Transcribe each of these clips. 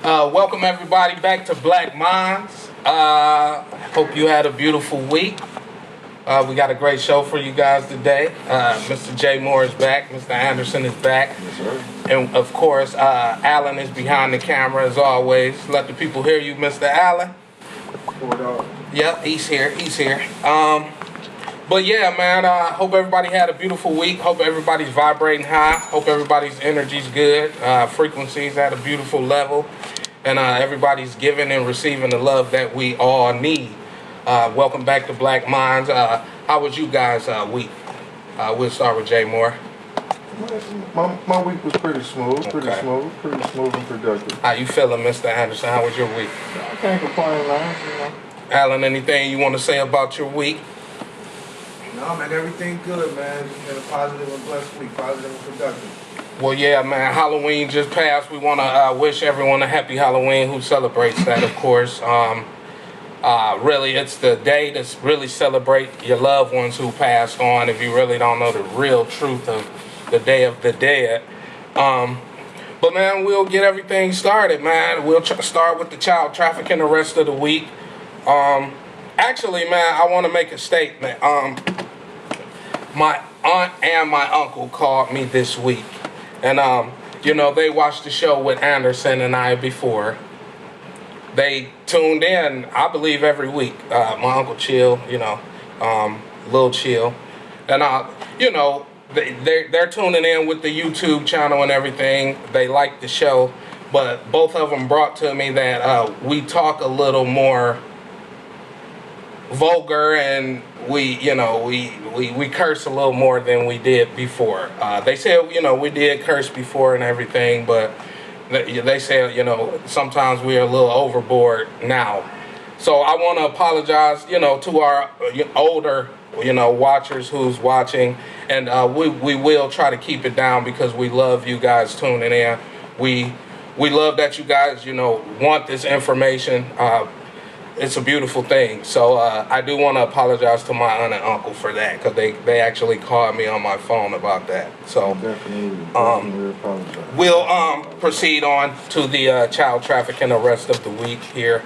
Welcome everybody back to Black Minds. Hope you had a beautiful week. We got a great show for you guys today. Mr. Jay Moore is back. Mr. Anderson is back. Yes, sir. And of course, Alan is behind the camera as always. Let the people hear you, Mr. Allen. Yep, he's here. But yeah, man, hope everybody had a beautiful week. Hope everybody's vibrating high. Hope everybody's energy's good. Frequencies at a beautiful level. And everybody's giving and receiving the love that we all need. Welcome back to Black Minds. How was you guys' week? We'll start with Jay Moore. My week was pretty smooth, pretty Okay. smooth and productive. How you feeling, Mr. Anderson? How was your week? I can't complain, man. Alan, anything you want to say about your week? No, man, everything good, man. It's been a positive and blessed week, positive and productive. Well, yeah, man, Halloween just passed. We want to wish everyone a happy Halloween who celebrates that, of course. Really, it's the day to really celebrate your loved ones who passed on if you really don't know the real truth of the Day of the Dead. But, man, we'll get everything started, man. We'll start with the child trafficking the rest of the week. Actually, man, I want to make a statement. My aunt and my uncle called me this week. And, they watched the show with Anderson and I before. They tuned in, I believe, every week. My Uncle Chill, Lil Chill. And, they're tuning in with the YouTube channel and everything. They like the show. But both of them brought to me that we talk a little more vulgar and we curse a little more than we did before. They said, we did curse before and everything, but they said, sometimes we're a little overboard now. So I want to apologize, to our older, watchers who's watching, and we will try to keep it down because we love you guys tuning in. We love that you guys, want this information. It's a beautiful thing. So I do want to apologize to my aunt and uncle for that because they actually called me on my phone about that. So Definitely apologize. we'll proceed on to the child trafficking the rest of the week here.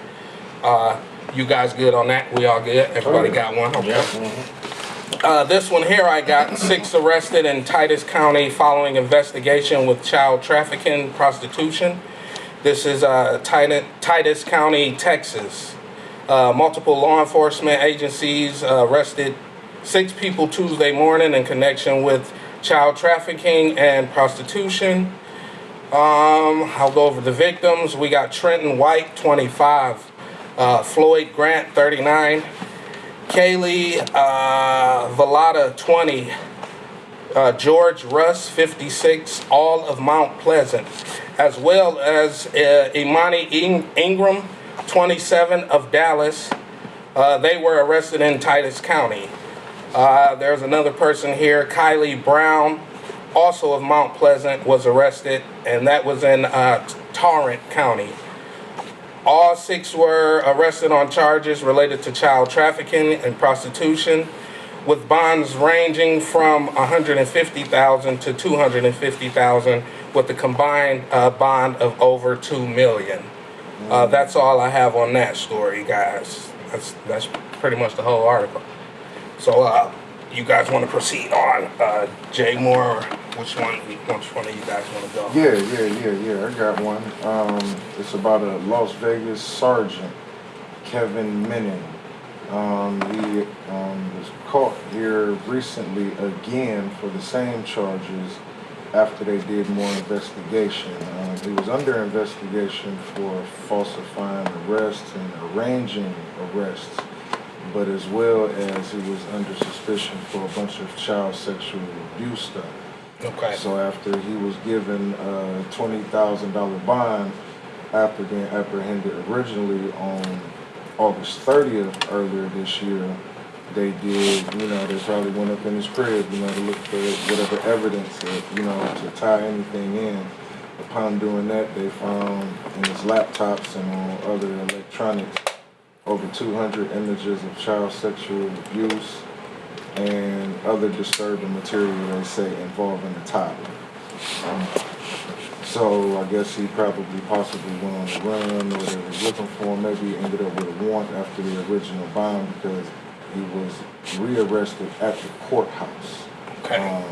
You guys good on that? We all good? Everybody got one? Okay. Mm-hmm. This one here I got 6 arrested in Titus County following investigation with child trafficking prostitution. This is Titus County, Texas. Multiple law enforcement agencies arrested 6 people Tuesday morning in connection with child trafficking and prostitution. I'll go over the victims. We got Trenton White, 25, Floyd Grant, 39, Kaylee Vallada, 20, George Russ, 56, all of Mount Pleasant, as well as Imani Ingram, 27 of Dallas. They were arrested in Titus County. There's another person here, Kylie Brown, also of Mount Pleasant, was arrested, and that was in Torrent County. All 6 were arrested on charges related to child trafficking and prostitution, with bonds ranging from $150,000 to $250,000, with a combined bond of over $2 million. That's all I have on that story, guys. That's pretty much the whole article. So, you guys want to proceed on? Jay Moore, or which one of you guys want to go? Yeah. I got one. It's about a Las Vegas sergeant, Kevin Menning. He was caught here recently again for the same charges after they did more investigation. He was under investigation for falsifying arrests and arranging arrests, but as well as he was under suspicion for a bunch of child sexual abuse stuff. Okay. So after he was given a $20,000 bond after being apprehended originally on August 30th earlier this year, they did, they probably went up in his crib, to look for whatever evidence, to tie anything in. Upon doing that, they found in his laptops and on other electronics over 200 images of child sexual abuse and other disturbing material, they say, involving the toddler. So I guess he probably possibly went on the run, or they was looking for him. Maybe he ended up with a warrant after the original bond because he was rearrested at the courthouse. Okay.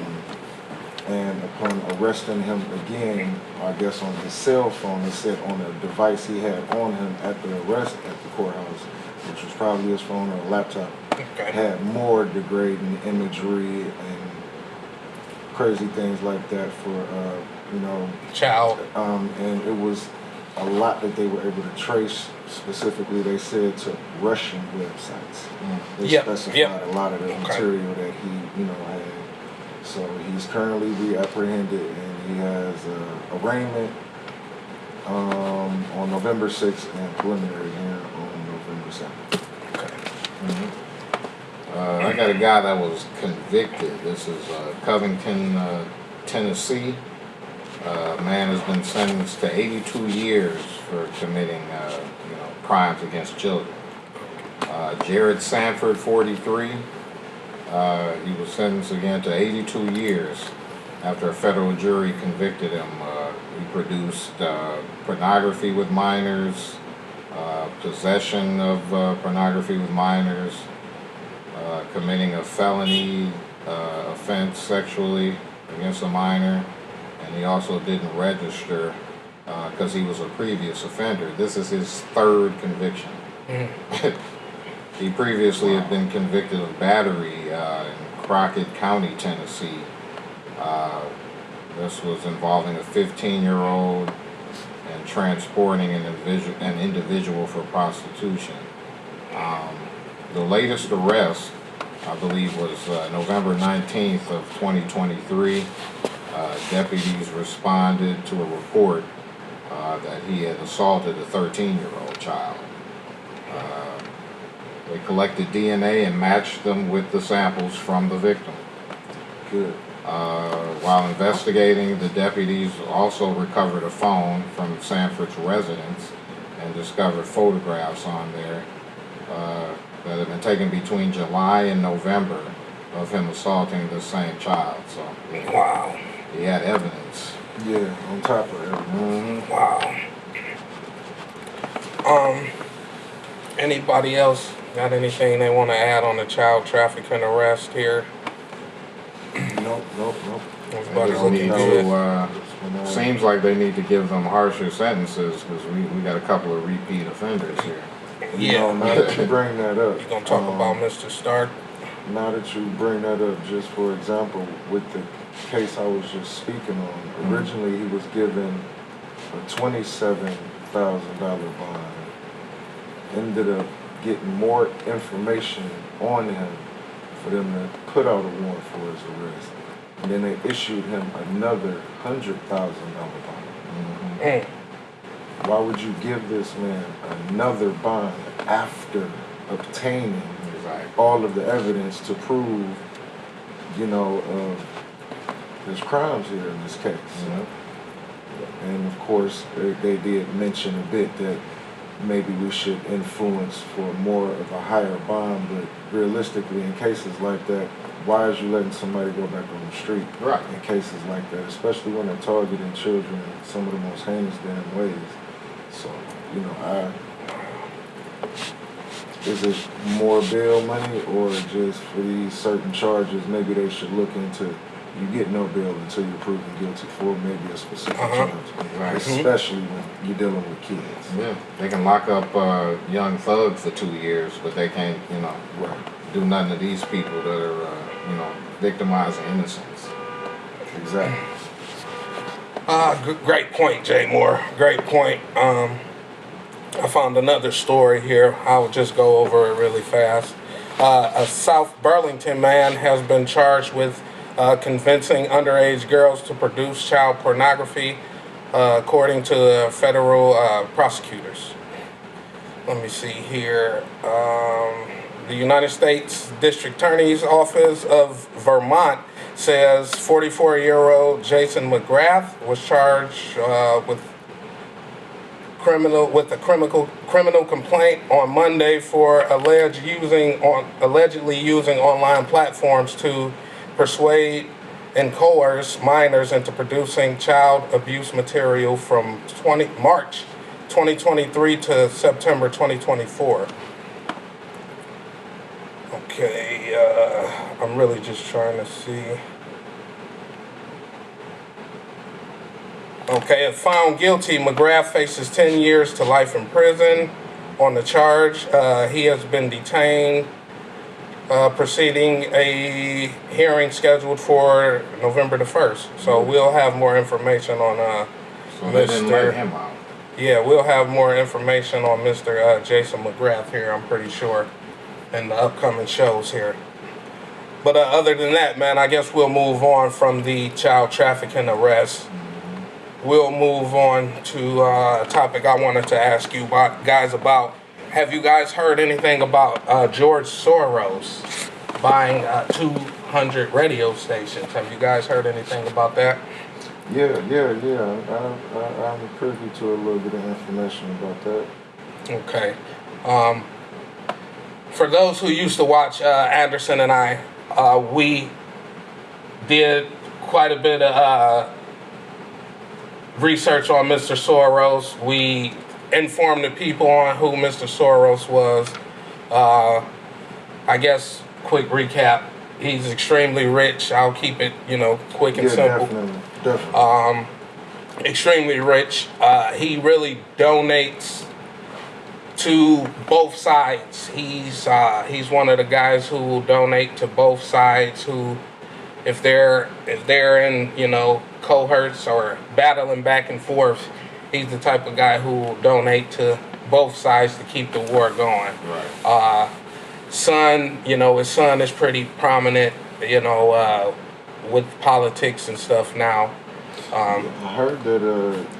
And upon arresting him again, I guess on his cell phone, it said on a device he had on him at the arrest at the courthouse, which was probably his phone or a laptop, Okay. had more degrading imagery and crazy things like that for, Child. and it was a lot that they were able to trace. Specifically, they said to Russian websites. They Yep, specified yep. a lot of the Okay. material that he, had. So he's currently reapprehended, and he has arraignment on November 6th and preliminary hearing on November 7th. I got a guy that was convicted. This is Covington, Tennessee. Man has been sentenced to 82 years for committing, crimes against children. Jared Sanford, 43. He was sentenced again to 82 years after a federal jury convicted him. He produced pornography with minors, possession of pornography with minors, committing a felony offense sexually against a minor, and he also didn't register because he was a previous offender. This is his third conviction. He previously had been convicted of battery in Crockett County, Tennessee. This was involving a 15-year-old and transporting an individual for prostitution. The latest arrest, I believe, was November 19th of 2023. Deputies responded to a report that he had assaulted a 13-year-old child. They collected DNA and matched them with the samples from the victim. Good. While investigating, the deputies also recovered a phone from Sanford's residence and discovered photographs on there that had been taken between July and November of him assaulting the same child. So Wow. he had evidence. Yeah, on top of everything. Wow. Anybody else got anything they want to add on the child trafficking arrest here? Nope. Everybody's They looking need good. to, seems like they need to give them harsher sentences because we got a couple of repeat offenders here. Yeah. Now that you bring that up, You gonna talk about Mr. Stark? now that you bring that up, just for example, with the case I was just speaking on, originally he was given a $27,000 bond. Ended up getting more information on him for them to put out a warrant for his arrest. And then they issued him another $100,000 bond. Mm. Why would you give this man another bond after obtaining all of the evidence to prove, of his crimes here in this case? And of course, they did mention a bit that maybe we should influence for more of a higher bond, but realistically, in cases like that, why is you letting somebody go back on the street Right. in cases like that, especially when they're targeting children in some of the most heinous damn ways? So, is it more bail money or just for these certain charges, maybe they should look into, you get no bail until you're proven guilty for maybe a specific charge, Right. especially when you're dealing with kids. Yeah, they can lock up young thugs for 2 years, but they can't, Right. do nothing to these people that are, victimizing innocents. Exactly. Great point, Jay Moore. Great point. I found another story here. I'll just go over it really fast. A South Burlington man has been charged with convincing underage girls to produce child pornography, according to the federal prosecutors. Let me see here. The United States District Attorney's Office of Vermont says 44-year-old Jason McGrath was charged with a criminal complaint on Monday for allegedly using online platforms to persuade and coerce minors into producing child abuse material from March 2023 to September 2024. Okay, I'm really just trying to see. Okay, if found guilty, McGrath faces 10 years to life in prison on the charge. He has been detained, preceding a hearing scheduled for November the 1st. So we'll have more information on So they didn't let Mr. him out. Yeah, we'll have more information on Mr. Jason McGrath here, I'm pretty sure, in the upcoming shows here. But other than that, man, I guess we'll move on from the child trafficking arrest. We'll move on to a topic I wanted to ask you guys about. Have you guys heard anything about George Soros buying 200 radio stations? Have you guys heard anything about that? Yeah. I'm privy to a little bit of information about that. Okay. For those who used to watch Anderson and I, we did quite a bit of research on Mr. Soros. We informed the people on who Mr. Soros was. I guess, quick recap, he's extremely rich. I'll keep it, quick and simple. Definitely. Extremely rich. He really donates to both sides. He's one of the guys who will donate to both sides. Who, if they're in cohorts or battling back and forth, he's the type of guy who will donate to both sides to keep the war going. Right. His son is pretty prominent, with politics and stuff now. I heard that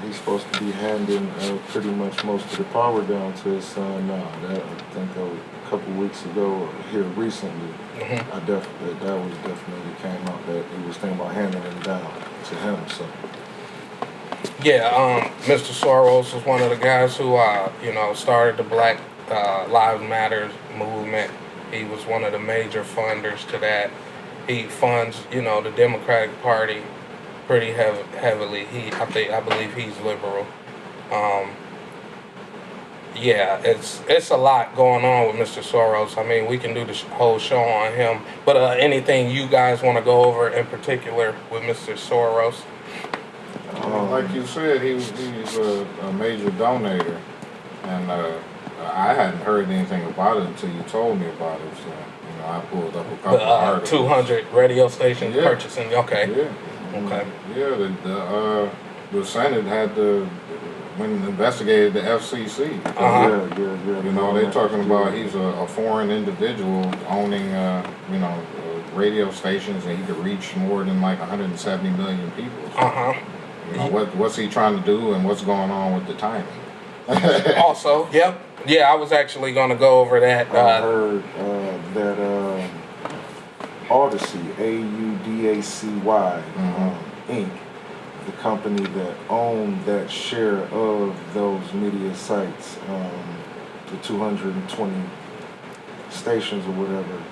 he's supposed to be handing pretty much most of the power down to his son now. That I think a couple weeks ago, or here recently, that was definitely came out that he was thinking about handing it down to him. So. Yeah, Mr. Soros was one of the guys who, started the Black Lives Matter movement. He was one of the major funders to that. He funds, the Democratic Party pretty heavily. I believe he's liberal. It's a lot going on with Mr. Soros. I mean, we can do the whole show on him. But anything you guys want to go over in particular with Mr. Soros? Like you said, he's a major donator, and I hadn't heard anything about it until you told me about it. So I pulled up a couple of articles. 200 radio stations purchasing. Okay. Yeah. Okay. Yeah. The Senate had when investigated the FCC. Yeah. They're talking about he's a foreign individual owning radio stations, and he could reach more than like 170 million people. So, what's he trying to do, and what's going on with the timing? Also, yep. Yeah, I was actually going to go over that. I heard that Audacy, AUDACY, Inc., the company that owned that share of those media sites, the 220 stations or whatever,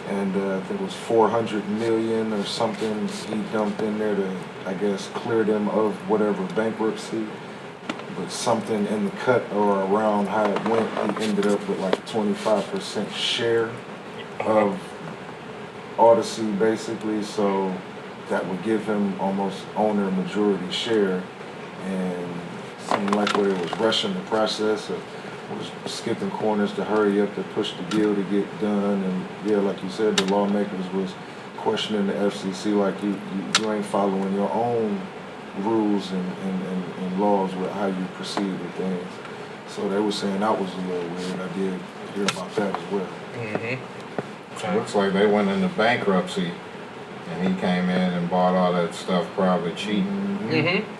and I think it was 400 million or something he dumped in there to, I guess, clear them of whatever bankruptcy. But something in the cut or around how it went, he ended up with like a 25% share of Audacy, basically. So that would give him almost owner majority share, and seemed like where it was rushing the process, or was skipping corners to hurry up to push the deal to get done. And yeah, like you said, the lawmakers was questioning the FCC like you ain't following your own rules and laws with how you proceed with things. So they were saying that was a little weird. I did hear about that as well. It looks like they went into bankruptcy, and he came in and bought all that stuff probably cheap.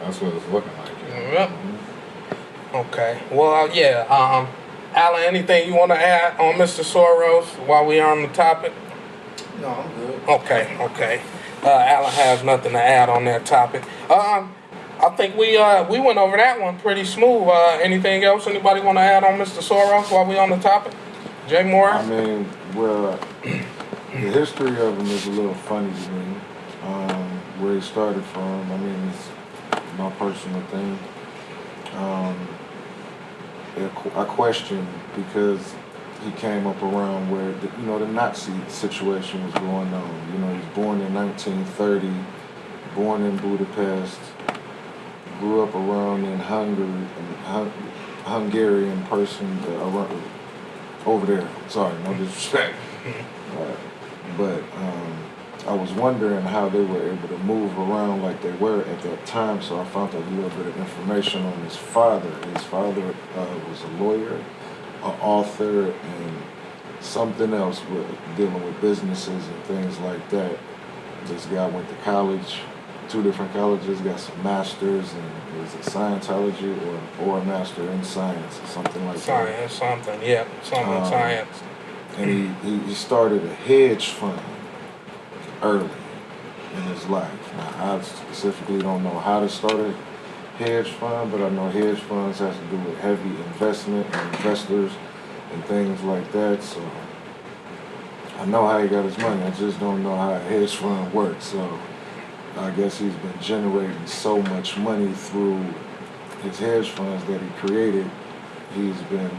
That's what it's looking like. Yep. Okay. Well, Alan, anything you want to add on Mr. Soros while we are on the topic? No, I'm good. Okay. Alan has nothing to add on that topic. I think we went over that one pretty smooth. Anything else anybody want to add on Mr. Soros while we on the topic? Jay Moore? I mean, well, the history of him is a little funny to me. where he started from. I mean, it's my personal thing. I question because he came up around where the Nazi situation was going on. He was born in 1930, born in Budapest, grew up around in Hungarian person around, over there. Sorry, no disrespect. But I was wondering how they were able to move around like they were at that time, so I found out a little bit of information on his father. His father was a lawyer, an author, and something else with dealing with businesses and things like that. This guy went to college, 2 different colleges, got some masters in, was it Scientology or a master in science or something like that. Science, something, yeah, something in science. And he started a hedge fund early in his life. Now, I specifically don't know how to start a hedge fund, but I know hedge funds has to do with heavy investment and investors and things like that. So I know how he got his money. I just don't know how a hedge fund works. So I guess he's been generating so much money through his hedge funds that he created. He's been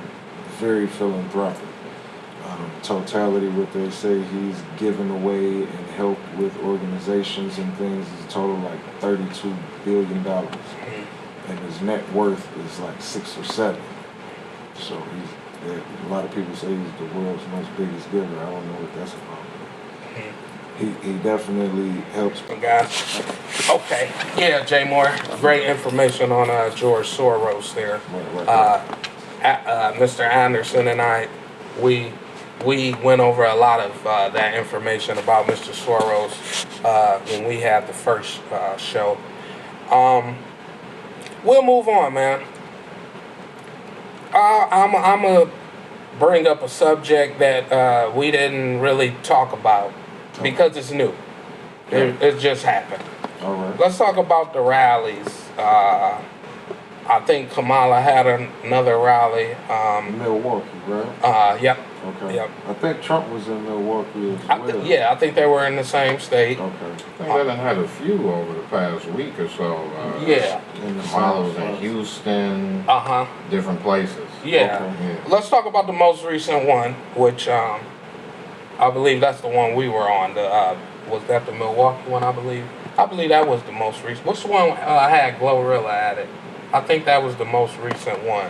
very philanthropic. Totality, what they say he's given away and helped with organizations and things is a total like $32 billion. And his net worth is like 6 or 7. So a lot of people say he's the world's most biggest giver. I don't know what that's about. He definitely helps. Guys. Okay. Yeah, Jay Moore. Great information on George Soros there. Right. Mr. Anderson and I, we went over a lot of that information about Mr. Soros when we had the first show. We'll move on, man. I'm gonna bring up a subject that we didn't really talk about because it's new. It just happened. All right. Let's talk about the rallies. I think Kamala had another rally. Milwaukee, right? Yep. Okay. Yep. I think Trump was in Milwaukee as well. I think they were in the same state. Okay. I think they done had a few over the past week or so. Yeah. In the Kamala was South. in Houston, Uh-huh. different places. Yeah. Okay. Yeah. Let's talk about the most recent one, which I believe that's the one we were on. Was that the Milwaukee one, I believe? I believe that was the most recent. What's the one I had Glorilla at it? I think that was the most recent one.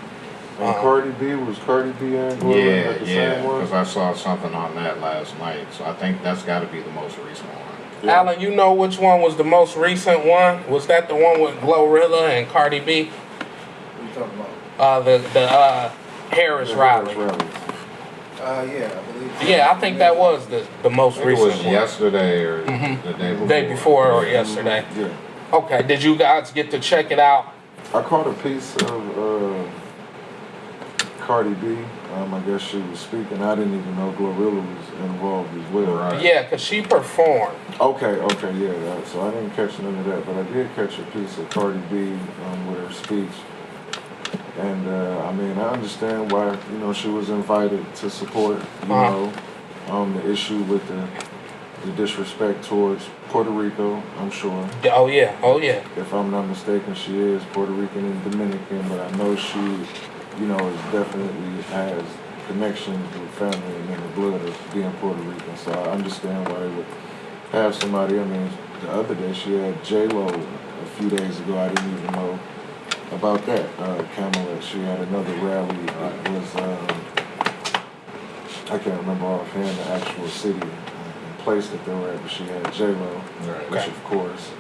And Cardi B, was Cardi B and Glorilla at the same one? because I saw something on that last night. So I think that's got to be the most recent one. Yeah. Alan, you know which one was the most recent one? Was that the one with Glorilla and Cardi B? What you talking about? The Harris rally. Yeah, I believe so. Yeah, I think that was the most I think it recent was one. yesterday or Mhm. the day before. Day before or yesterday. Yeah. Okay, did you guys get to check it out? I caught a piece of Cardi B. I guess she was speaking. I didn't even know Glorilla was involved as well. Right. Yeah, because she performed. Okay, yeah. So I didn't catch none of that, but I did catch a piece of Cardi B with her speech. And I mean, I understand why she was invited to support the issue with the disrespect towards Puerto Rico. I'm sure. Oh yeah. If I'm not mistaken, she is Puerto Rican and Dominican, but I know she, is definitely has connections with family and in the blood of being Puerto Rican. So I understand why they would have somebody. I mean, the other day she had J-Lo a few days ago. I didn't even know about that. Kamala, she had another rally. It was, I can't remember offhand the actual city and place that they were at, but she had J-Lo, Right. which of course.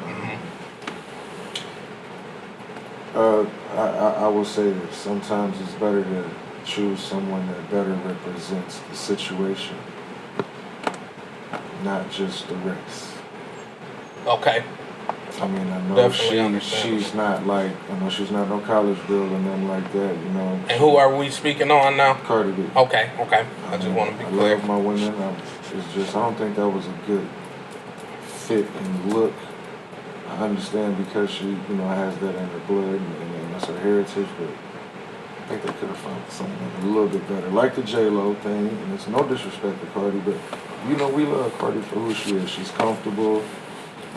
I will say this, sometimes it's better to choose someone that better represents the situation, not just the race. Okay. I mean, I know Definitely understand. she's not like, I know she's not no college girl or nothing like that, And who are we speaking on now? Cardi B. Okay. I just want to be I clear. love my women. It's just, I don't think that was a good fit and look. I understand because she, has that in her blood and that's her heritage, but I think they could have found something a little bit better. Like the J-Lo thing, and it's no disrespect to Cardi, but we love Cardi for who she is. She's comfortable.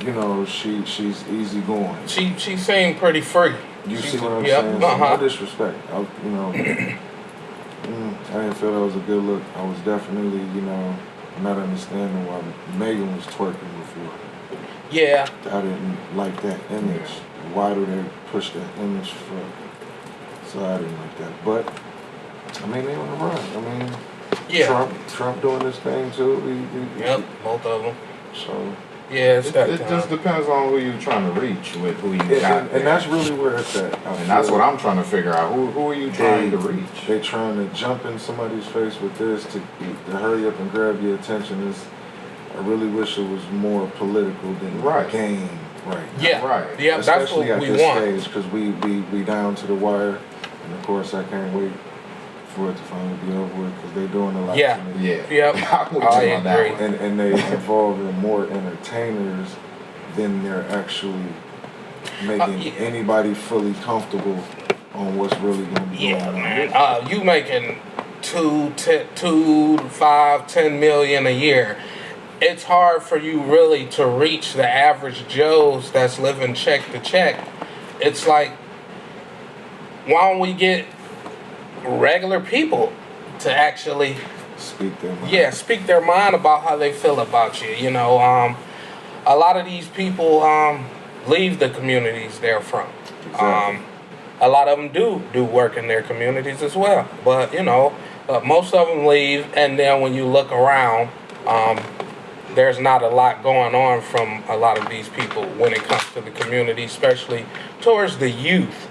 you know, she's easygoing. She seemed pretty free. You She- see what I'm yep, saying? So uh-huh. no disrespect. You know, I didn't feel that was a good look. I was definitely, you know, not understanding why Megan was twerking before. Yeah, I didn't like that image. Why do they push that image for? So I didn't like that. But I mean, they on the run. I mean, yeah. Trump doing this thing too. Yep, both of them. So Yeah, it's that It just time. depends on who you're trying to reach with who you got. and that's really where it's at. and that's what I'm trying to figure out. Who are you trying to reach? They trying to jump in somebody's face with this to hurry up and grab your attention. Is I really wish it was more political than Right. game right now. Yeah, Right. yeah, that's what Especially at we this want. stage because we down to the wire, and of course I can't wait for it to finally be over with because they're doing a lot. Yeah. to me. Yeah. Yep, I'm with I you on that agree. one. And they involving more entertainers than they're actually making yeah. anybody fully comfortable on what's really going to be Yeah, going man. on. You making 2 to 5, 10 million a year. It's hard for you really to reach the average Joes that's living check to check. It's like, why don't we get regular people to actually, Speak their mind. yeah, speak their mind about how they feel about you. You know, a lot of these people leave the communities they're from. Exactly. A lot of them do work in their communities as well, but you know, most of them leave, and then when you look around, there's not a lot going on from a lot of these people when it comes to the community, especially towards the youth.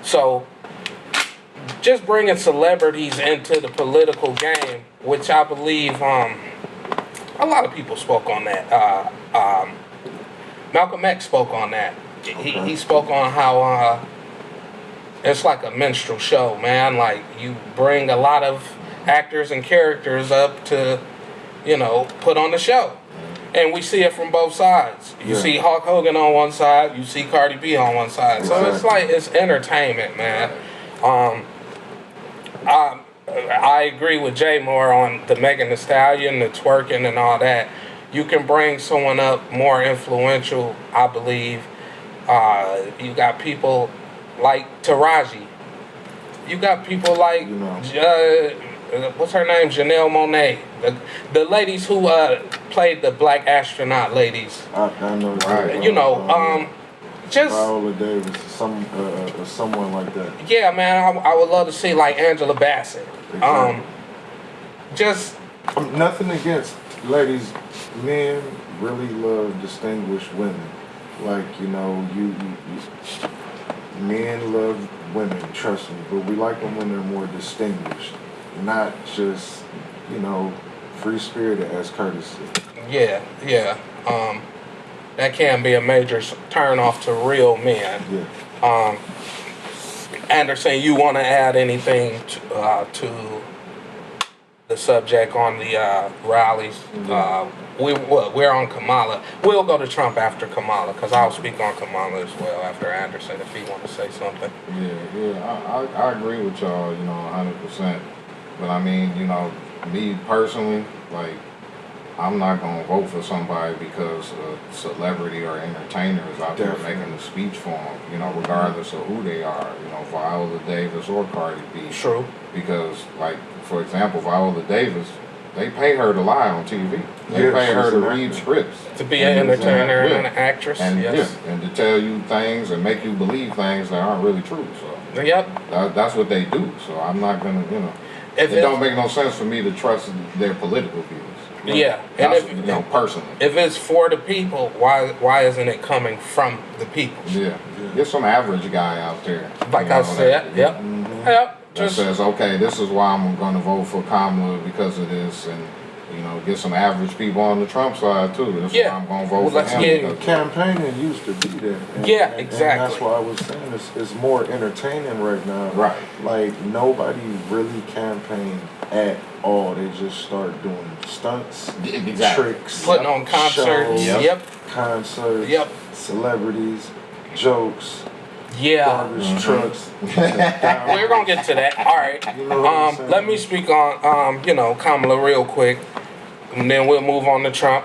So just bringing celebrities into the political game, which I believe a lot of people spoke on that. Malcolm X spoke on that. He spoke on how it's like a minstrel show, man. Like you bring a lot of actors and characters up to, you know, put on the show. And we see it from both sides. You Yeah. see Hulk Hogan on one side, you see Cardi B on one side. So it's Exactly. like, it's entertainment, man. I agree with Jay more on the Megan Thee Stallion, the twerking and all that. You can bring someone up more influential, I believe. You got people like Taraji. You got people like, You know. what's her name? Janelle Monáe. The ladies who played the black astronaut ladies. I know. Right. You know, just, Viola Davis, someone like that. yeah, man, I would love to see like Angela Bassett. Exactly. Just, Nothing against ladies. Men really love distinguished women. Like, you know, you men love women, trust me, but we like them when they're more distinguished, not just, you know, free spirited, as Curtis said. yeah. That can be a major turn off to real men. Yeah. Anderson, you want to add anything to the subject on the rallies? We're on Kamala. We'll go to Trump after Kamala because I'll speak on Kamala as well after Anderson if he want to say something. Yeah, I agree with y'all, you know, 100%. But I mean, you know, me personally, like, I'm not gonna vote for somebody because a celebrity or entertainer is out there Definitely. making a speech for them, you know, regardless of who they are, you know, Viola Davis or Cardi B. True. Because, like, for example, Viola Davis, they pay her to lie on TV. They Yeah, pay her she's to an read actor. scripts. To be an entertainer and an actress, And yes. yeah, and to tell you things and make you believe things that aren't really true. So Yep. that's what they do. So I'm not gonna, you know, If it don't make no sense for me to trust their political views. Yeah, and That's, if- you know, personally. If it's for the people, why isn't it coming from the people? Yeah. Get some average guy out there. Like you I know, said, that- yep. Yep. That Just says, okay, this is why I'm gonna vote for Kamala because of this, and you know, get some average people on the Trump side too. That's Yeah. why I'm gonna vote Well, for let's him. get- because- Campaigning used to be there. Yeah, And exactly. that's why I was saying it's more entertaining right now. Right. Like, nobody really campaign at all. They just start doing stunts, Exactly. tricks, putting on concerts. shows, Yep. concerts, Yep. celebrities, jokes, Yeah. garbage trucks. We're gonna get to that. All right. You know what I'm saying? Let me speak on you know, Kamala real quick, and then we'll move on to Trump.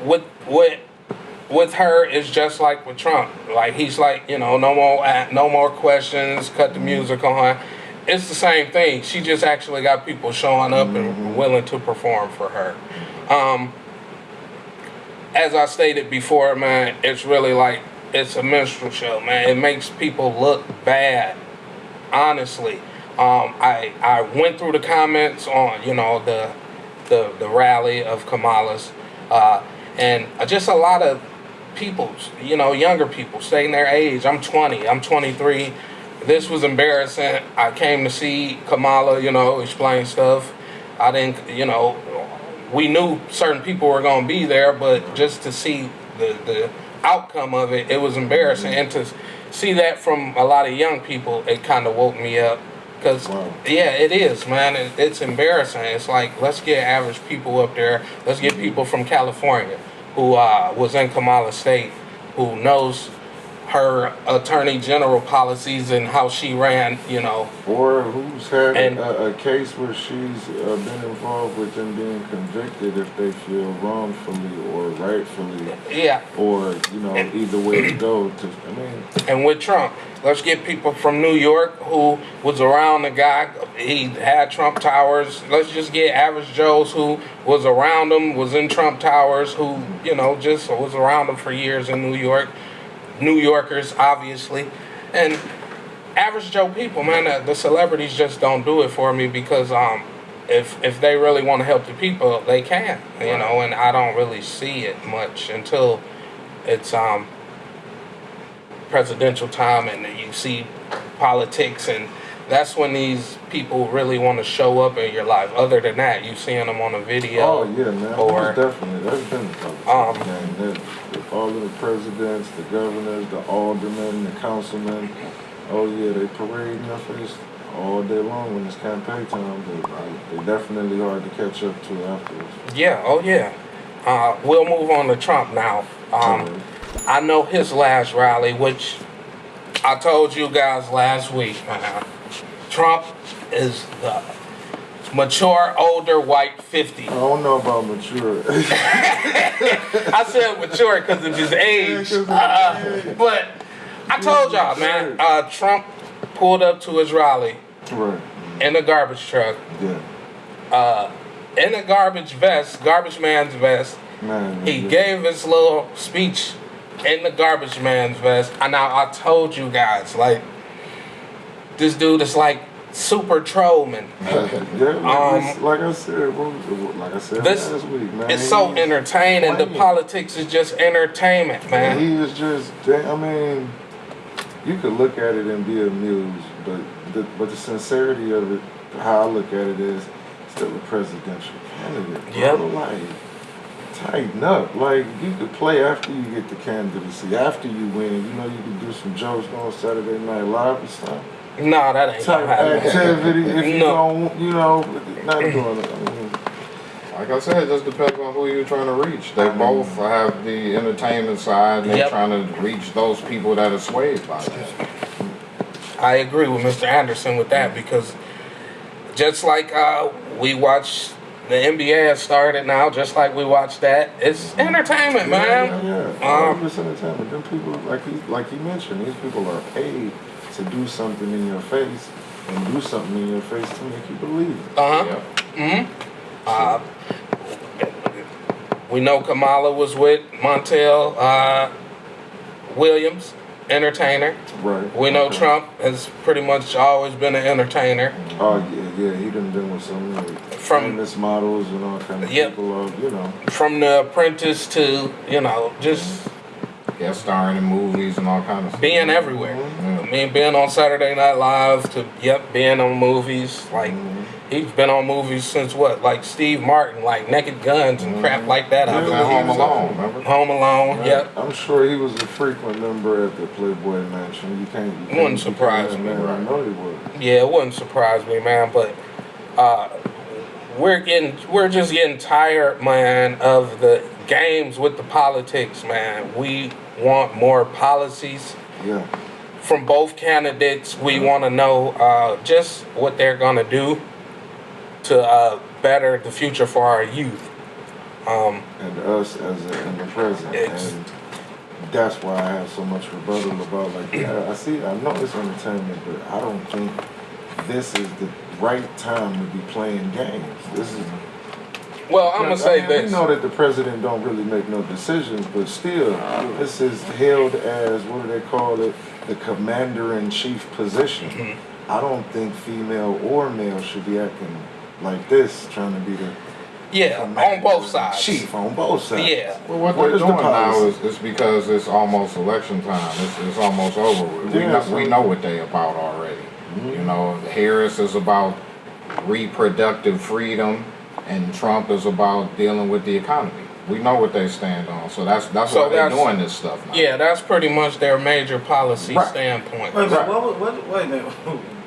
with her, it's just like with Trump. Like he's like, no more questions. Cut the music on. It's the same thing. She just actually got people showing up and willing to perform for her. As I stated before, man, it's really like it's a minstrel show, man. It makes people look bad, honestly. I went through the comments on the rally of Kamala's, and just a lot of people, younger people, stating their age. I'm 20. I'm 23. This was embarrassing. I came to see Kamala, explain stuff. I didn't, we knew certain people were going to be there, but just to see the outcome of it, it was embarrassing. And to see that from a lot of young people, it kind of woke me up. Because, yeah, it is, man. It's embarrassing. It's like, let's get average people up there. Let's get people from California who was in Kamala State, who knows her attorney general policies and how she ran, Or who's had And- a case where she's been involved with them being convicted if they feel wrongfully or rightfully, Yeah. or, either way to go. And with Trump, let's get people from New York who was around the guy. He had Trump Towers. Let's just get average Joes who was around him, was in Trump Towers, who, just was around him for years in New York. New Yorkers, obviously. And average Joe people, man, the celebrities just don't do it for me because if they really want to help the people, they can, and I don't really see it much until it's presidential time and you see politics, and that's when these people really want to show up in your life. Other than that, you seeing them on a video. Oh, yeah, man. Or, Most definitely. That's been the man. All of the presidents, the governors, the aldermen, the councilmen, oh, yeah, they parade in their face all day long when it's campaign time. They definitely hard to catch up to afterwards. yeah, oh yeah. We'll move on to Trump now. I know his last rally, which I told you guys last week, man. Trump is the mature, older, white 50. I don't know about mature. I said mature because of his age. But I told y'all, man, Trump pulled up to his rally Right. in a garbage truck, Yeah. in a garbage man's vest. Man. He yeah. gave his little speech in the garbage man's vest. And now I told you guys, like, this dude is like super troll, man. Yeah, like I said This last week, man. It's so He's entertaining. The playing. politics is just entertainment, man. He was just, I mean, you could look at it and be amused, but the sincerity of it, how I look at it is still a presidential candidate. Yep. Bro. Like, tighten up. Like, you could play after you get the candidacy, after you win. You could do some jokes on Saturday Night Live and stuff. No, that ain't gonna Type happen. activity if you No. don't, not doing it. I mean, Like I said, it just depends on who you're trying to reach. They both have the entertainment side, and they're Yep. trying to reach those people that are swayed by that. I agree with Mr. Anderson with that because just like we watch the NBA has started now, just like we watch that, it's entertainment, man. Yeah. All this entertainment. Them people, like you mentioned, these people are paid to do something in your face and do something in your face to make you believe it. Uh-huh. We know Kamala was with Montel Williams, entertainer. Right. We know Okay. Trump has pretty much always been an entertainer. Oh yeah. He done been with some From- famous models and all kind of Yep. people. From The Apprentice to, just Guest starring in movies and all kinds of stuff. being everywhere. Mm-hmm. I mean, being on Saturday Night Live to, being on movies. Like, he's been on movies since what? Like Steve Martin, like Naked Guns and crap like that. I Yeah, And believe. Home Alone, remember? Home Alone, yep. I'm sure he was a frequent member at the Playboy Mansion. You can't. Wouldn't surprise me. Man, I know he was. Yeah, it wouldn't surprise me, man. But we're just getting tired, man, of the games with the politics, man. We want more policies Yeah. from both candidates. We want to know just what they're gonna do to better the future for our youth. and us and the president. Ex- And that's why I have so much rebuttal about like I know it's entertainment, but I don't think this is the right time to be playing games. This is Well, I'm gonna say we this. know that the president don't really make no decisions, but still, this is held as, what do they call it, the commander-in-chief position. Mm-hmm. I don't think female or male should be acting like this, trying to be the Yeah, on both sides. chief on both sides. Yeah. Well, what What they're is the doing now policy? is because it's almost election time. It's almost over with. Yeah, We know what they about already. You know, Harris is about reproductive freedom, and Trump is about dealing with the economy. We know what they stand on, so that's So why they're that's- doing this stuff now. Yeah, that's pretty much their major policy Right. standpoint. Wait a minute, Right. wait a minute.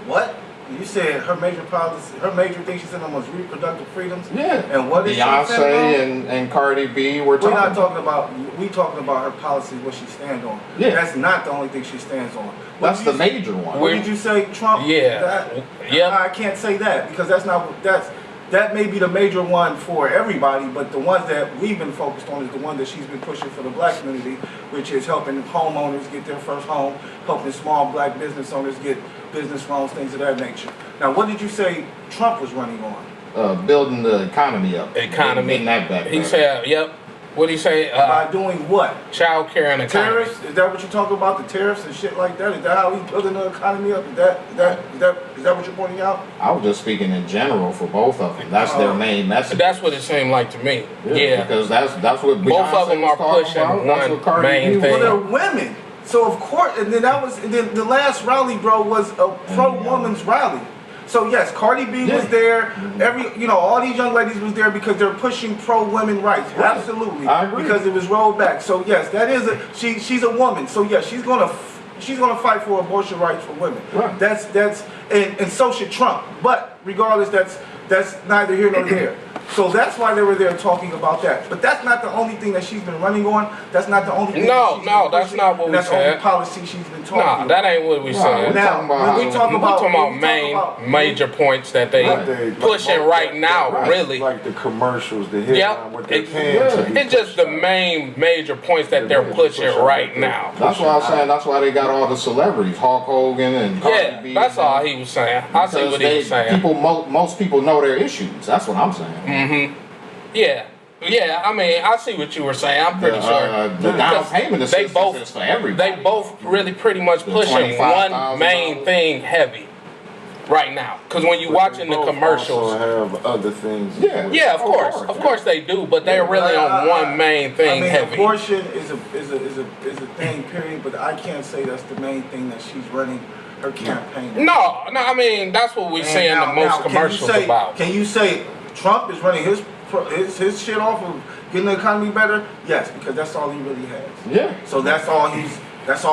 What? You said her major policy, her major thing she said on was reproductive freedoms? Yeah. And what is she saying Beyonce and Cardi B were We're talking. not talking about, we talking about her policy, what she stands on. Yeah. That's not the only thing she stands on. What That's did the you say? major one. What did you say, Trump? Yeah. That, Yep. I can't say that because that's not, that may be the major one for everybody, but the ones that we've been focused on is the one that she's been pushing for the black community, which is helping homeowners get their first home, helping small black business owners get business loans, things of that nature. Now, what did you say Trump was running on? Building the economy up. Economy. Getting that back. He said, yep. What did he say? By doing what? Child care and economy. Tariffs? Is that what you're talking about? The tariffs and shit like that? Is that how he's building the economy up? Is that what you're pointing out? I was just speaking in general for both of them. That's their main message. That's what it seemed like to me. Yeah. Because that's what Both of Beyonce them was are talking pushing about. That's one what Cardi main B was thing. Well, doing. they're women. So of course, and then the last rally, bro, was a pro-woman's rally. So yes, Cardi B was there. All these young ladies was there because they're pushing pro-women rights. Right. Absolutely. I agree. Because it was rolled back. So yes, that is she's a woman. So yes, she's gonna fight for abortion rights for women. Right. And so should Trump. But regardless, that's neither here nor there. So that's why they were there talking about that. But that's not the only thing that she's been running on. That's not the only thing. No, that she's no, been that's pushing, not what and we that's the only said. policy she's been talking Nah, about. that ain't what we No, said. Now, talking about when we talk We're about, talking about major points that they Right. pushing right now, Right. really. Like the commercials, the headline, Yep. what they're paying to be It's just pushed the out. main major points that they're pushing right now. That's why I'm saying. That's why they got all the celebrities, Hulk Hogan and Cardi Yeah, B. that's all he was saying. I see Because what he was saying. most people know their issues. That's what I'm saying. Yeah, I mean, I see what you were saying. I'm pretty sure. The down Because payment they assistance both, is for everybody. they both really pretty much The pushing one $25,000. main thing heavy right now. Because when you But watching they the both commercials, also have other things. as Yeah. well. yeah, of course they do, but they're really on one main thing heavy. Abortion is a thing, period. But I can't say that's the main thing that she's running her campaign on. No, I mean that's what we're And seeing now- the most now, can you commercials say- about. Can you say Trump is running his shit off of getting the economy better? Yes, because that's all he really has. Yeah. So that's all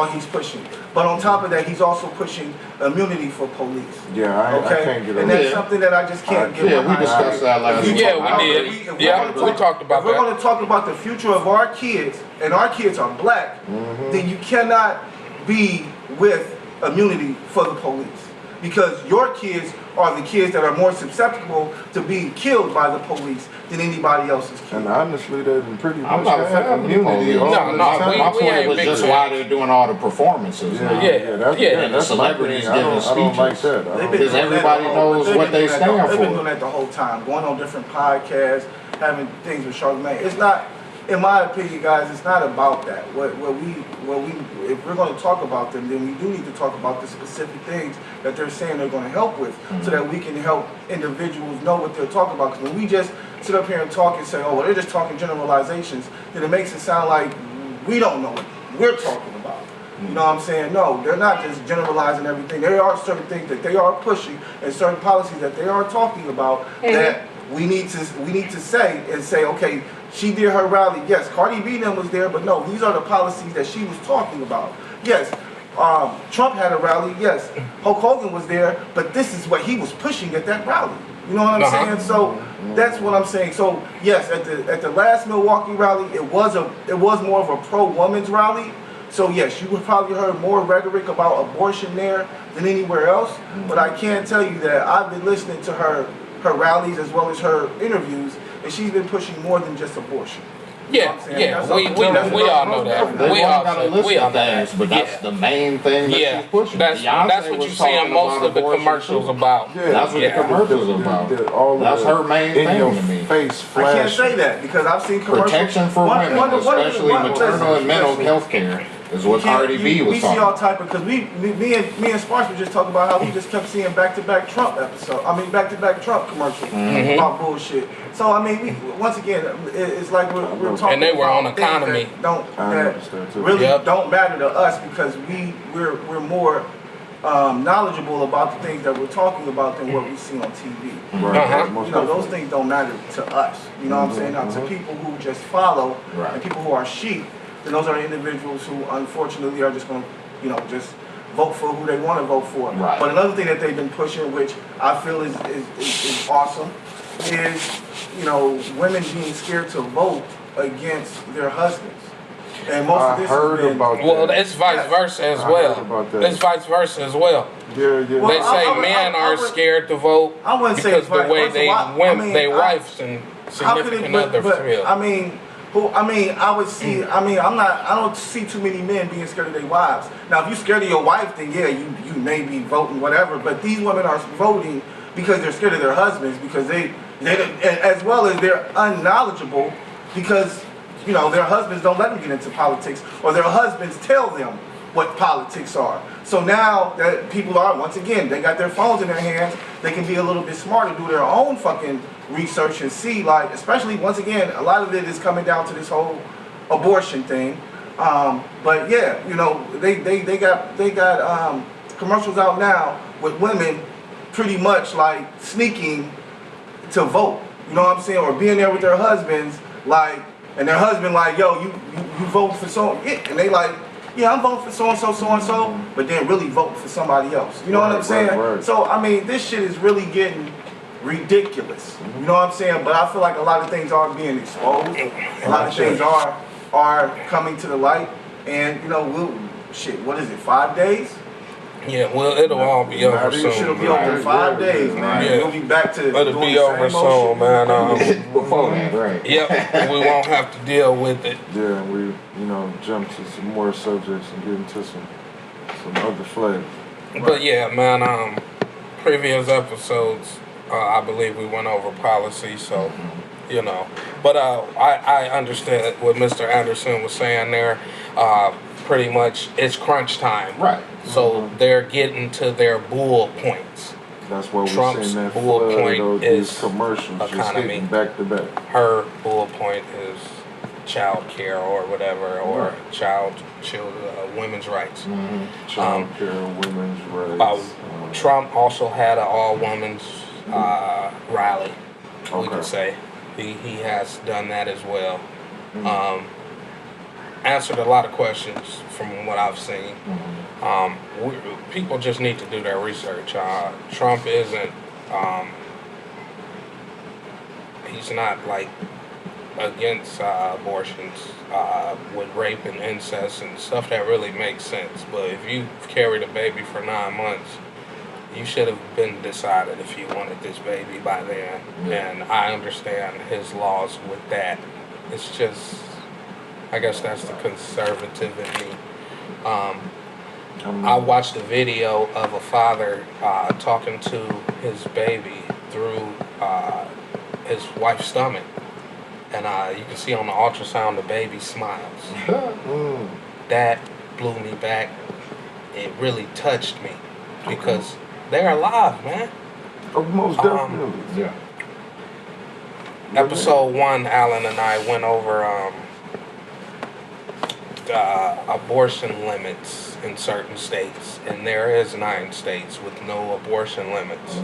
he's pushing. But on top of that, he's also pushing immunity for police. Yeah, I Okay, can't get and over that's Yeah. something that I just can't get Yeah, we behind. discussed that last week. Yeah, we did. If we're Yeah, gonna we talked about if we're that. going to talk about the future of our kids, and our kids are black, then you cannot be with immunity for the police. Because your kids are the kids that are more susceptible to being killed by the police than anybody else's kids. And honestly, they pretty I'm much not a have fan of the immunity police. all No, the no, time. My we point ain't was big just fans. why they're doing all the performances Yeah, now. Yeah, that's, yeah. yeah, that's Celebrities my thing. giving I don't like speeches. that. I They've don't- been Because doing that everybody the whole- knows they've what been they doing that stand They've been for. doing that the whole time, going on different podcasts, having things with Charlamagne. It's not, in my opinion, guys, it's not about that. If we're going to talk about them, then we do need to talk about the specific things that they're saying they're going to help with, so that we can help individuals know what they're talking about. Because when we just sit up here and talk and say, oh, well, they're just talking generalizations, then it makes it sound like we don't know what we're talking about. You know what I'm saying? No, they're not just generalizing everything. There are certain things that they are pushing and certain policies that they are talking about that we need to say and say, okay, she did her rally. Yes, Cardi B then was there, but no, these are the policies that she was talking about. Yes, Trump had a rally. Yes, Hulk Hogan was there, but this is what he was pushing at that rally. You know what I'm saying? So that's what I'm saying. So yes, at the last Milwaukee rally, it was more of a pro-woman's rally. So yes, you would probably heard more rhetoric about abortion there than anywhere else. But I can tell you that I've been listening to her rallies as well as her interviews, and she's been pushing more than just abortion. You know Yeah, what I'm saying? yeah, That's we something- that's all what- know that. They We all all got a know- list we all of know that. things, but that's Yeah. the main thing that Yeah, she's pushing. that's Beyonce what was you see in talking most about of the abortion, commercials too. about. Yeah, That's what Yeah. the commercials about. That's her main in thing your to me. face I can't flash. say that because I've seen commercials. Protection for One- women, one- one- especially one- maternal listen, and mental listen. health care, is what You can't- Cardi B was we talking see all about. type of because me and Sparks were just talking about how we just kept seeing back-to-back Trump episode. I mean back-to-back Trump commercials Mm-hmm. about bullshit. So I mean, once again, it's like we're talking. And they were on about things economy. that don't I that understand too. really Yep. don't matter to us because we're more knowledgeable about the things that we're talking about than what we see on TV. Right, Uh-huh. most You know, those definitely. things don't matter to us. You know what I'm saying? Now, to people who just follow Right. and people who are sheep, then those are individuals who unfortunately are just going to, you know, just vote for who they want to vote for. Right. But another thing that they've been pushing, which I feel is awesome, is, you know, women being scared to vote against their husbands. And most I of this heard has been, about Well, that. it's vice versa as I heard well. about that. It's vice versa as well. Yeah, yeah. Well, They say I would- men I are would- scared to vote I wouldn't say because it's the vice way versa. they Why- I mean, their I- wives and how could significant it, others feel. I mean, I would see, I don't see too many men being scared of their wives. Now, if you're scared of your wife, then yeah, you may be voting whatever, but these women are voting because they're scared of their husbands, because they as well as they're unknowledgeable because, you know, their husbands don't let them get into politics, or their husbands tell them what politics are. So now that people are, once again, they got their phones in their hands, they can be a little bit smarter, do their own fucking research and see, like, especially, once again, a lot of it is coming down to this whole abortion thing. But yeah, you know, they got commercials out now with women pretty much like sneaking to vote. You know what I'm saying? Or being there with their husbands, like, and their husband like, yo, you vote for so, yeah, and they like, yeah, I'm voting for so and so, but then really vote for somebody else. You know what I'm Right, saying? right. So I mean, this shit is really getting ridiculous. You know what I'm saying? But I feel like a lot of things are being exposed. A lot of things are coming to the light, and you know, what is it? 5 days? Yeah, well, it'll all be over This shit'll soon. be over in 5 days, man. Yeah. We'll be back to It'll doing be the over same old soon, shit. man. Before that, right? Yep, we won't have to deal with it. Yeah, and we, you know, jump to some more subjects and get into some other flavor. But yeah, man, previous episodes, I believe we went over policy, so, you know. But I understand what Mr. Anderson was saying there. Pretty much, it's crunch time. Right. So they're getting to their bull points. That's why we're Trump's seeing that bull flood point of these is commercials just economy. hitting back to back. Her bull point is child care or whatever, or women's rights. Child care, women's rights. Trump also had an all women's rally. We Okay. could say he has done that as well. Answered a lot of questions from what I've seen. People just need to do their research. Trump isn't. He's not like against abortions with rape and incest and stuff that really makes sense. But if you carried a baby for 9 months, you should have been decided if you wanted this baby by then. And I understand his laws with that. It's just, I guess that's the conservative in me. I watched a video of a father talking to his baby through his wife's stomach. And you can see on the ultrasound the baby smiles. That blew me back. It really touched me because they're alive, man. Oh, most definitely. Yeah. Episode 1, Alan and I went over abortion limits in certain states, and there is 9 states with no abortion limits.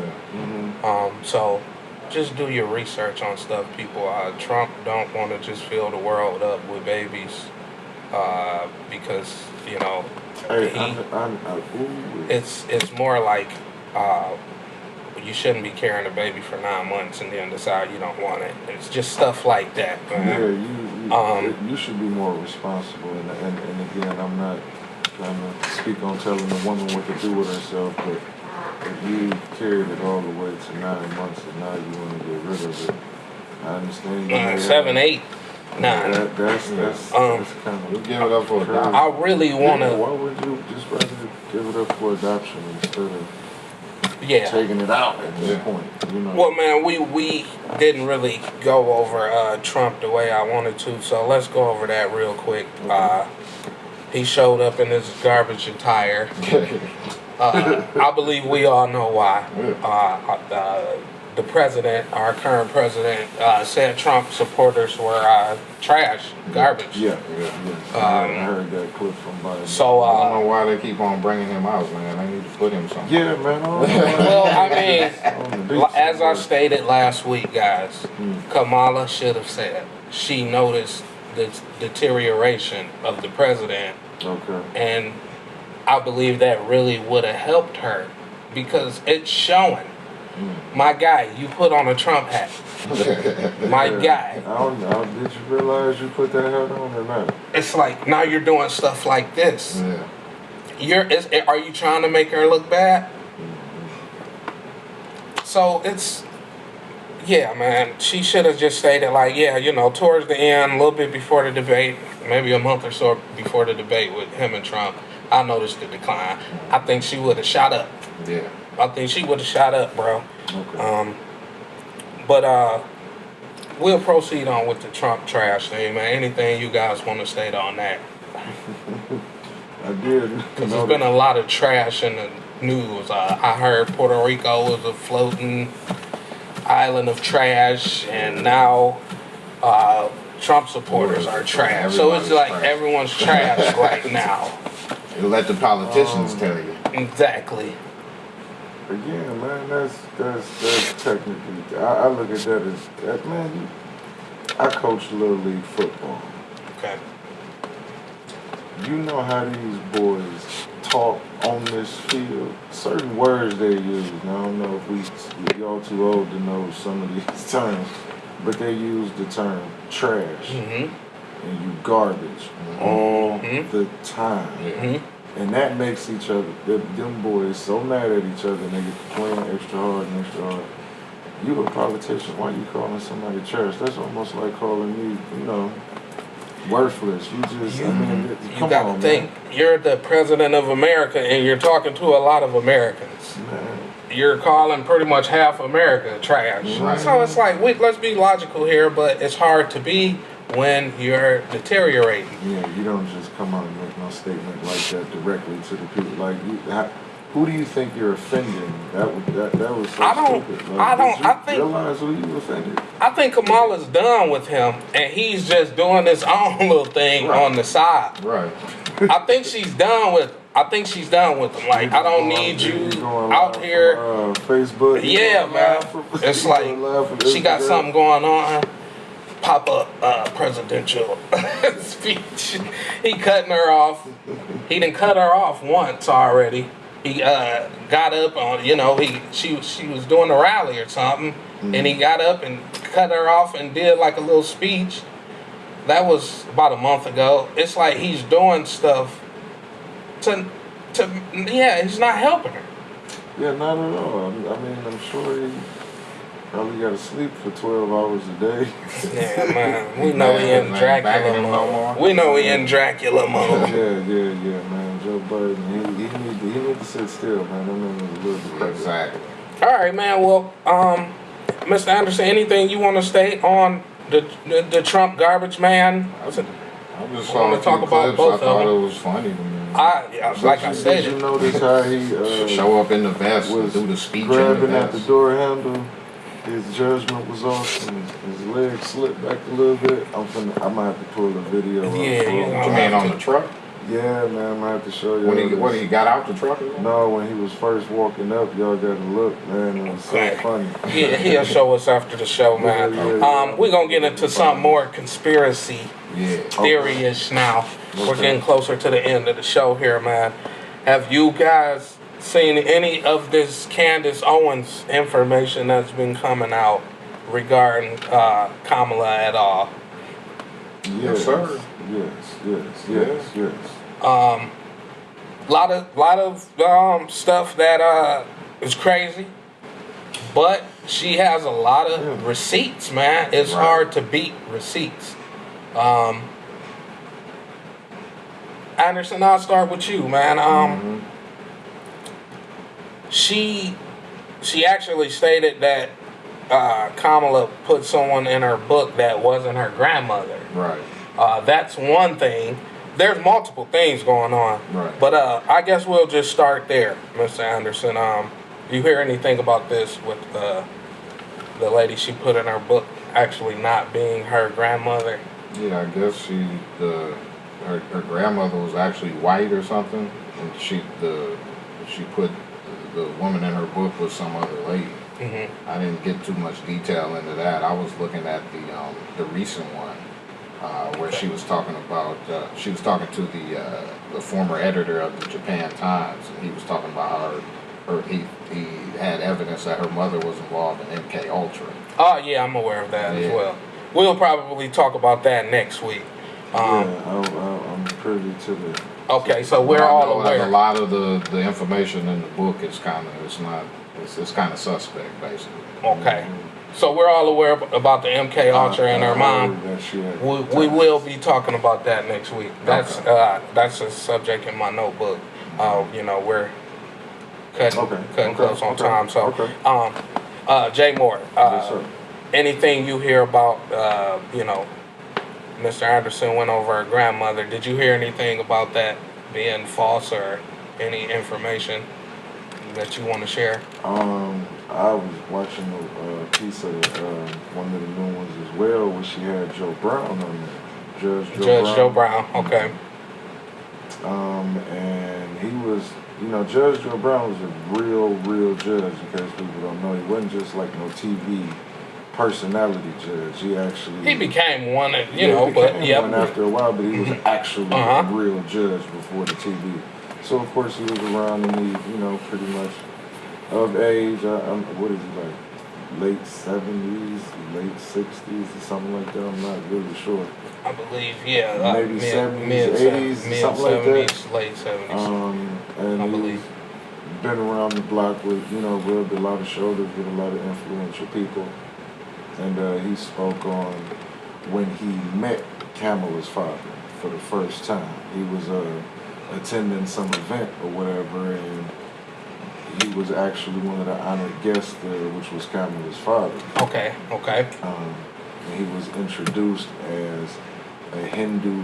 So just do your research on stuff, people. Trump don't want to just fill the world up with babies because, you know, Hey, it's more like you shouldn't be carrying a baby for 9 months and then decide you don't want it. It's just stuff like that, man. Yeah, you should be more responsible. And again, I'm not trying to speak on telling a woman what to do with herself, but if you carried it all the way to 9 months and now you want to get rid of it, I understand. You know, 7, 8, 9. That's kind of. We give it up for the I really want Yeah, to, why would you just rather give it up for adoption instead of yeah. taking it out at this Yeah. point? You know. Well, man, we didn't really go over Trump the way I wanted to, so let's go over that real quick. He showed up in his garbage attire. I believe we all know why. The president, our current president, said Trump supporters were trash, garbage. Yeah. I heard that clip from Biden. So, I don't know why they keep on bringing him out, man. They need to put him somewhere. Yeah, man. I don't know. well, I mean, On the beach as I somewhere. stated last week, guys, Kamala should have said she noticed the deterioration of the president, Okay. and I believe that really would have helped her because it's showing. My guy, you put on a Trump hat. My guy. I don't know. Did you realize you put that hat on or not? It's like now you're doing stuff like this. Yeah. Are you trying to make her look bad? So yeah, man. She should have just stated like, yeah, towards the end, a little bit before the debate, maybe a month or so before the debate with him and Trump, I noticed the decline. I think she would have shot up. Yeah. I think she would have shot up, bro. Okay. But we'll proceed on with the Trump trash thing, man. Anything you guys want to state on that? I did. Because there's been a lot of trash in the news. I heard Puerto Rico was a floating island of trash, and now Trump supporters are trash. So it's like everyone's trash right now. You let the politicians tell you. Exactly. Again, man, that's technically. I look at that as that, man. I coach little league football. Okay. You know how these boys talk on this field. Certain words they use. Now, I don't know if y'all too old to know some of these terms, but they use the term trash Mm-hmm. and you garbage all the time. Mm-hmm. And that makes each other, them boys, so mad at each other and they get to playing extra hard and extra hard. You a politician, why you calling somebody trash? That's almost like calling me, worthless. You just, You come got on, to think, you're the president of America and you're talking to a lot of Americans. man. You're calling pretty much half America trash. Right. So it's like, let's be logical here, but it's hard to be when you're deteriorating. Yeah, you don't just come out and make no statement like that directly to the people. Like, who do you think you're offending? That was so I don't- stupid. I think- realize who you offended. I think Kamala's done with him, and he's just doing his own little thing Right. on the side. Right. I think she's done with him. Like, I don't need you out here. Facebook. Yeah, man. It's like she got something going on. Pop up presidential speech. He cutting her off. He done cut her off once already. He got up on, she was doing a rally or something, and he got up and cut her off and did like a little speech. That was about a month ago. It's like he's doing stuff he's not helping her. Yeah, not at all. I'm sure he probably got to sleep for 12 hours a day. Yeah, man. We know he in Man, Dracula backing him no mode. more. We know he in Dracula mode. yeah, man. Joe Biden, he need to sit still, man. That man is a little bit Exactly. All right, man. Well, Mr. Anderson, anything you want to state on the Trump garbage man? I just wanna saw a few talk about clips. both I of thought them. it was funny to me. Like I Did said, you notice how he Show up in the vest and was do the speech in grabbing the at the vest. door handle? His judgment was off and his leg slipped back a little bit. I might have to pull a video up. Yeah, for you him. know. You mean on the truck? Yeah, man, I might have to show you. When he got out the truck? No, when he was first walking up, y'all got to look, man. It was so Okay. funny. he'll show us after the show, man. Yeah. We're going to get into something more conspiracy Yeah. theory-ish now. We're Okay. getting closer to the end of the show here, man. Have you guys seen any of this Candace Owens information that's been coming out regarding Kamala at all? Yes, sir. Yes. Lot of stuff that is crazy, but she has a lot of receipts, man. It's Right. hard to beat receipts. Anderson, I'll start with you, man. She actually stated that Kamala put someone in her book that wasn't her grandmother. Right. That's one thing. There's multiple things going on. Right. But I guess we'll just start there, Mr. Anderson. You hear anything about this with the lady she put in her book actually not being her grandmother? Yeah, I guess her grandmother was actually white or something, and she put the woman in her book was some other lady. Mm-hmm. I didn't get too much detail into that. I was looking at the recent one where she was talking about she was talking to the former editor of the Japan Times, and he was talking about how he had evidence that her mother was involved in MK Ultra. Oh, yeah, I'm aware of that as well. We'll probably talk about that next week. I'm privy to the. Okay, so we're I all know that aware. a lot of the information in the book is it's kind of suspect basically. Okay, so we're all aware about the MK Ultra and her I mom. heard that she had We will be talking about that next week. That's a subject in my notebook. We're cutting close on time. So, Jay Moore, Yes, sir. anything you hear about, Mr. Anderson went over her grandmother. Did you hear anything about that being false or any information that you want to share? I was watching a piece of one of the new ones as well, where she had Joe Brown on there, Judge Joe Brown. Okay. And he was, Judge Joe Brown was a real judge. In case people don't know, he wasn't just like no TV personality judge. He became one, he became one yeah. after a while, but he was actually Uh-huh. a real judge before the TV. So of course he was around in the, pretty much of age. What is he like? Late 70s, late 60s, or something like that. I'm not really sure. I believe, yeah. Maybe 70s, 80s, something like that. 70s, late 70s. And I he's believe. been around the block with, rubbed a lot of shoulders with a lot of influential people. And he spoke on when he met Kamala's father for the first time. He was attending some event or whatever, and he was actually one of the honored guests there, which was Kamala's father. Okay. And he was introduced as a Hindu,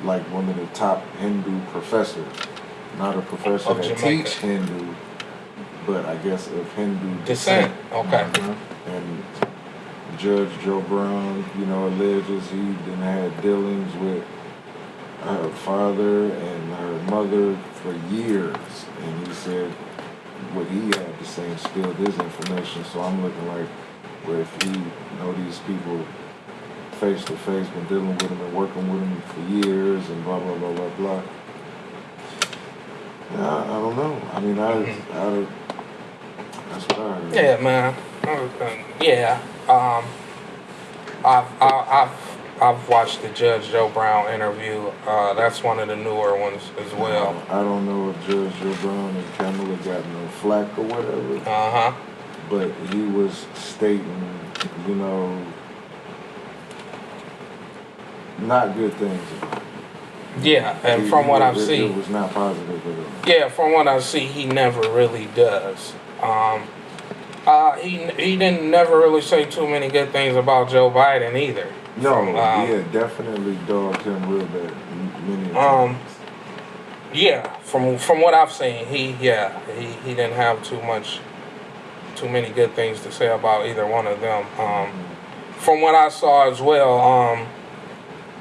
like one of the top Hindu professors. Not a professor Of that Jamaica. teach Hindu, but I guess of Hindu Descent. descent. Okay. And Judge Joe Brown, alleges he didn't have dealings with her father and her mother for years. And he said what he had to say and spilled his information. So I'm looking like, well, if he know these people face to face, been dealing with them and working with them for years and blah, blah, blah, blah, blah. I don't know. I mean, that's what I heard. Yeah, man. Yeah. I've watched the Judge Joe Brown interview. That's one of the newer ones as well. I don't know if Judge Joe Brown and Kamala got no flack or whatever, but he was stating, not good things about it. Yeah, and from what I've seen, it was not positive at all. yeah, from what I see, he never really does. He didn't never really say too many good things about Joe Biden either. No, definitely dogged him real bad many times. Yeah, from what I've seen, he didn't have too many good things to say about either one of them. From what I saw as well,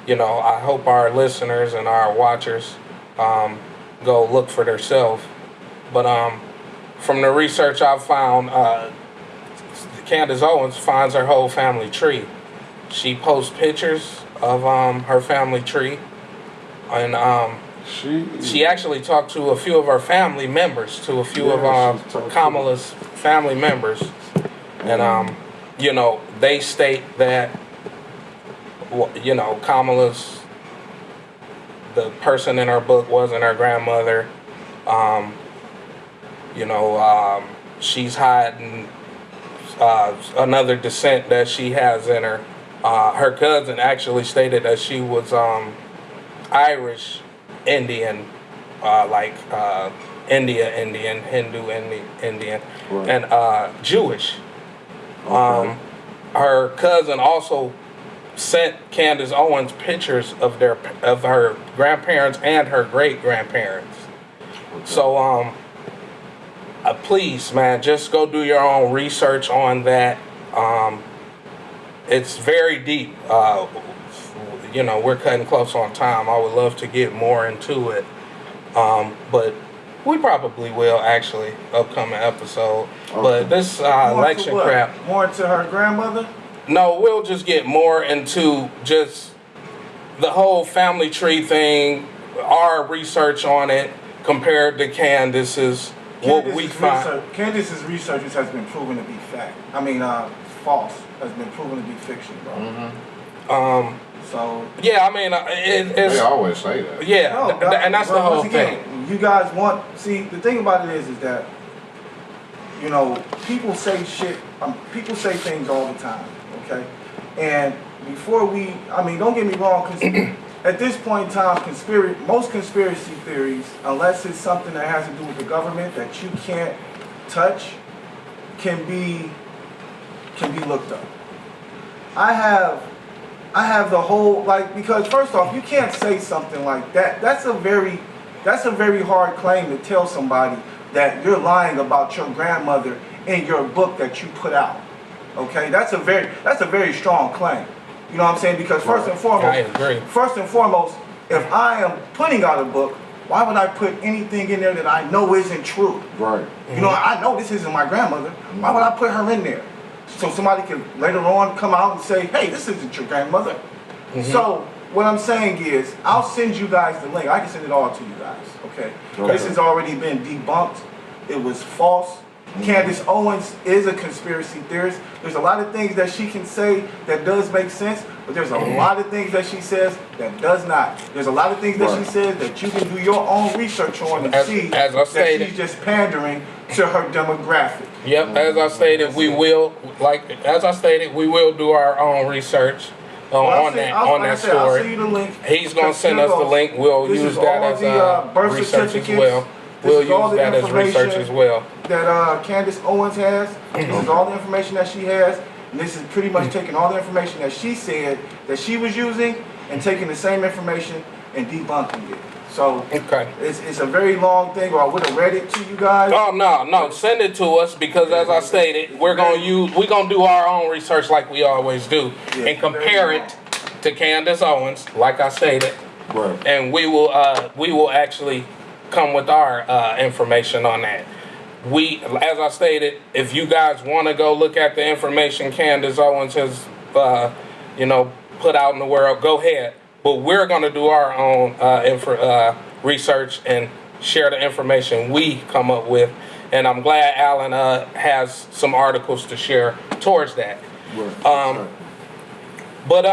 I hope our listeners and our watchers go look for themselves. But from the research I've found, Candace Owens finds her whole family tree. She posts pictures of her family tree, and she actually talked to a few of her family members, to a few of Kamala's family members, and they state that Kamala's, the person in her book wasn't her grandmother. She's hiding another descent that she has in her. Her cousin actually stated that she was Irish Indian, India Indian, Hindu Indian, Right. and Jewish. Okay. Her cousin also sent Candace Owens pictures of her grandparents and her great grandparents. So please, man, just go do your own research on that. It's very deep. We're cutting close on time. I would love to get more into it, but we probably will actually upcoming episode. Okay. But this More into election what? crap. More into her grandmother? No, we'll just get more into just the whole family tree thing, our research on it compared to Candace's, what we find. Candace's research has been proven to be false. Has been proven to be fiction, bro. Mm-hmm. So Yeah, I mean, it's They always say that. yeah, no, and that's the bro, whole once again, thing. you guys see the thing about it is that people say shit. People say things all the time. Okay, and don't get me wrong, because at this point in time, most conspiracy theories, unless it's something that has to do with the government that you can't touch, can be looked up. I have the whole, because first off, you can't say something like that. That's a very hard claim to tell somebody that you're lying about your grandmother in your book that you put out. Okay, that's a very strong claim. You know what I'm saying? Because first and I agree. foremost, if I am putting out a book, why would I put anything in there that I know isn't true? Right. I know this isn't my grandmother. Why would I put her in there? So somebody can later on come out and say, hey, this isn't your grandmother. So what I'm saying is, I'll send you guys the link. I can send it all to you guys, okay? Okay. This has already been debunked. It was false. Candace Owens is a conspiracy theorist. There's a lot of things that she can say that does make sense, but there's a lot of things that she says that does not. There's a lot of things that she says that you can do your own research on and see as I that stated. she's just pandering to her demographic. Yep, as I stated, we will do our own research on that story. I'll send you the link. He's gonna send us the link. We'll This use is that all as the, birth research as certificates. well. This We'll is all use the that as research information as well. that Candace Owens has. This is all the information that she has. And this is pretty much taking all the information that she said that she was using and taking the same information and debunking it. So Okay. it's a very long thing, or I would have read it to you guys. Oh no, send it to us because as I stated, we're gonna do our own research like we always do and compare it to Candace Owens, like I stated, Right. and we will actually come with our information on that. As I stated, if you guys want to go look at the information Candace Owens has, put out in the world, go ahead. But we're going to do our own research and share the information we come up with. And I'm glad Alan has some articles to share towards that. Right. But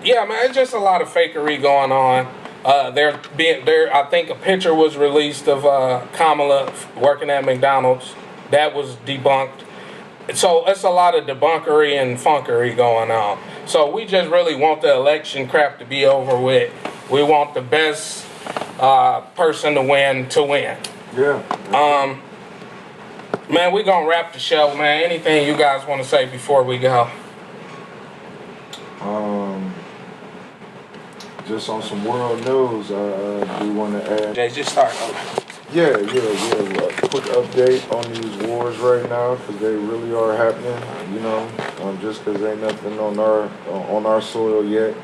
yeah, man, it's just a lot of fakery going on. I think a picture was released of Kamala working at McDonald's. That was debunked. So it's a lot of debunkery and funkery going on. So we just really want the election crap to be over with. We want the best person to win. Yeah. Man, we're gonna wrap the show, man. Anything you guys want to say before we go? Just on some world news, I do want to add. Jay, just start. Yeah. Well, quick update on these wars right now, because they really are happening. Just because ain't nothing on our soil yet,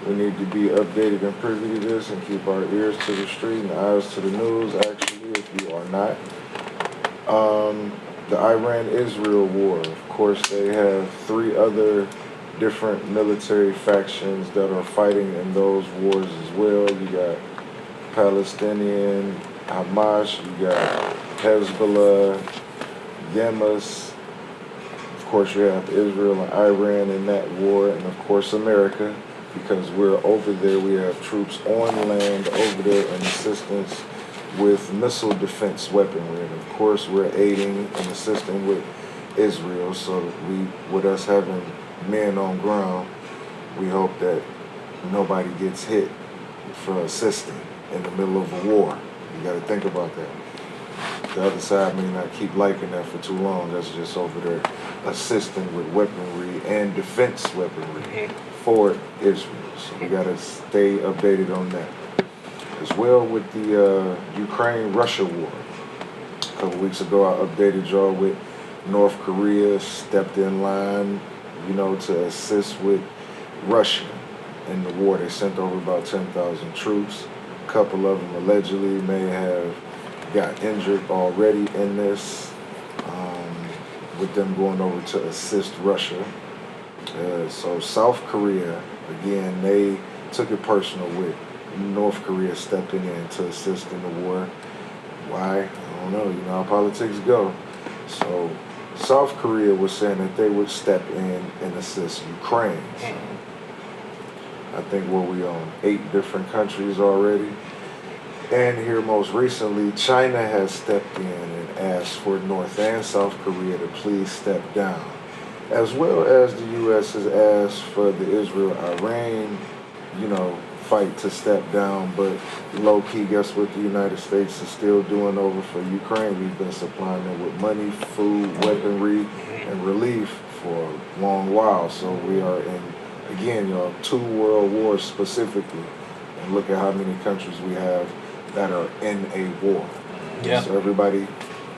we need to be updated and privy to this and keep our ears to the street and eyes to the news. Actually, if you are not, the Iran-Israel war. Of course, they have 3 other different military factions that are fighting in those wars as well. You got Palestinian, Hamas, you got Hezbollah, Hamas. Of course, you have Israel and Iran in that war, and of course America, because we're over there. We have troops on land over there in assistance with missile defense weaponry, and of course we're aiding and assisting with Israel. So with us having men on ground, we hope that nobody gets hit for assisting in the middle of a war. You got to think about that. The other side may not keep liking that for too long. That's just over there assisting with weaponry and defense weaponry for Israel. So we got to stay updated on that. As well with the Ukraine-Russia war. A couple weeks ago, I updated y'all with North Korea stepped in line, to assist with Russia in the war. They sent over about 10,000 troops. A couple of them allegedly may have got injured already in this, with them going over to assist Russia. So South Korea, again, they took it personal with North Korea stepping in to assist in the war. Why? I don't know. You know how politics go. So South Korea was saying that they would step in and assist Ukraine. So I think we on 8 different countries already. And here most recently, China has stepped in and asked for North and South Korea to please step down. As well as the U.S. has asked for the Israel-Iran, fight to step down. But low-key, guess what the United States is still doing over for Ukraine? We've been supplying them with money, food, weaponry, and relief for a long while. So we are in, again, 2 world wars specifically. And look at how many countries we have that are in a war. Yeah. So everybody,